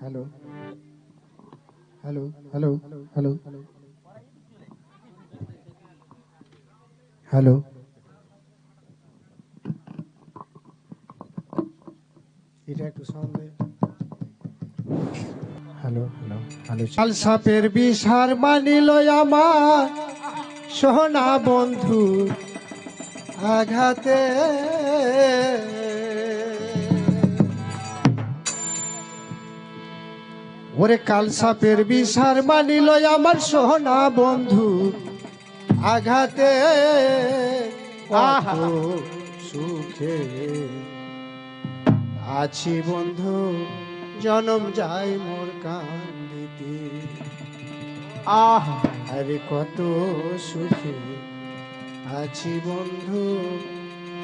hello hello hello hello hello এটা একটু sound দে hello hello hello কাল সাপের বিষার মানিল আমার সোনা বন্ধু আঘাতে ওরে কাল সাপের বিষার মানিল আমার সোনা বন্ধু আঘাতে কত সুখে আছি বন্ধু জনম যায় মোর কান্দিতে আরে কত সুখে আছি বন্ধু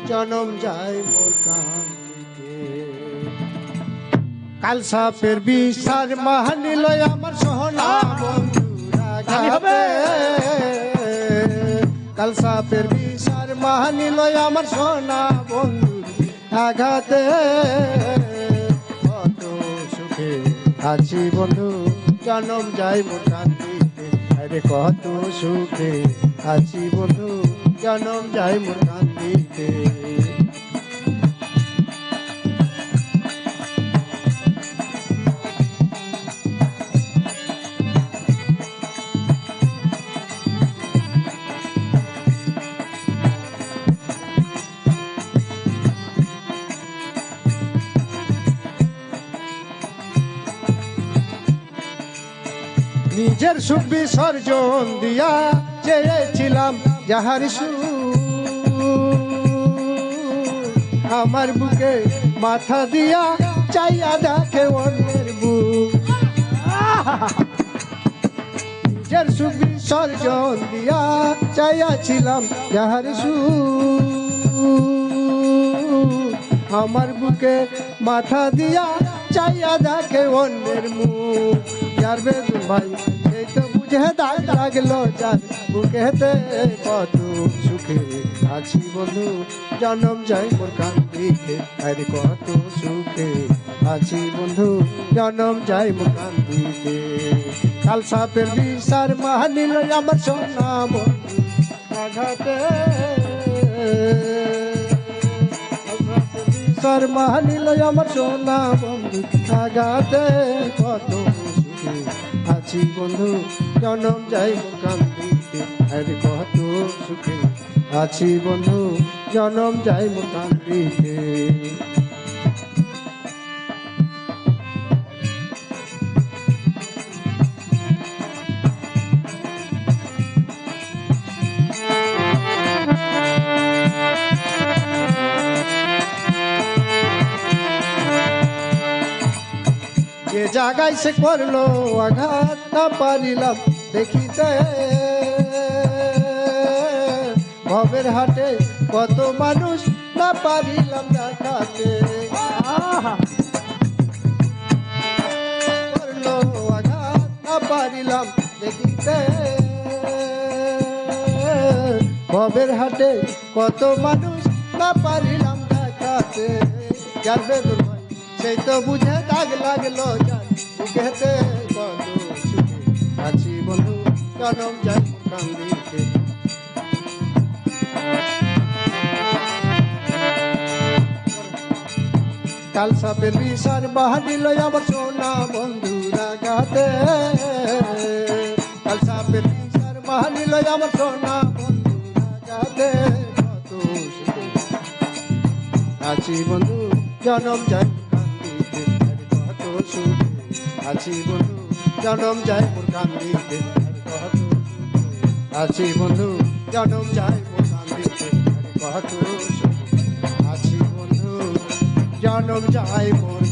জনম যায় মোর কান্দিতে কাল সাপের বিষার মানিল আমার সোনা বন্ধু আঘাতে কাল সাপের বিষার মানিল আমার সোনা বন্ধু আঘাতে কত সুখে আছি বন্ধু জনম যাই মোর কান্দিতে আরে কত সুখে আছি বন্ধু জনম যাই মোর কান্দিতে নিজের সুখ বিসর্জন দিয়া চেয়েছিলাম যাহার আমার বুকে মাথা দিয়া চাইয়া দেখে অন্যের বুক নিজের সুখ বিসর্জন দিয়া চাইয়াছিলাম যাহার আমার বুকে মাথা দিয়া চাইয়া দেখে অন্যের মুখ যার বেদুন ভাই এই তো বুঝে দাগ লাগলো যার বুকেতে কত সুখে আছি বন্ধু জনম যাই মোর কান্দিতে আরে কত সুখে আছি বন্ধু জনম যাই মোর কান্দিতে কাল সাপের বিষার মানিল আমার সোনা বন্ধু আঘাতে বিষার মানিল আমার সোনা বন্ধু আঘাতে কত সুখে আছি বন্ধু জনম যাই মোর কান্দিতে আরে কত সুখে আছি বন্ধু জনম যাই মোর কান্দিতে যে জায়গায় সে করলো আঘাত না পারিলাম দেখিতে ভবের হাটে কত মানুষ না পারিলাম দেখাতে করলো আঘাত না পারিলাম দেখিতে ভবের হাটে কত মানুষ না পারিলাম দেখাতে যার বেদুন ভাই সেই তো বুঝে দাগ লাগলো যার বুকেতে কত সুখে আছি বন্ধু জনম যাই কান্দিতে কাল সাপের বিষার বাহানিল আমার সোনা বন্ধুর আঘাতে কাল সাপের বিষার বাহানিল আমার সোনা বন্ধুর আঘাতে কত সুখে আছি বন্ধু জনম যাই কত সুখে আছি বন্ধু জনম যাই মোর কান্দিতে কত আছি বন্ধু জনম যাই মোর কান্দিতে কত সুখে আছি বন্ধু জনম যাই মোর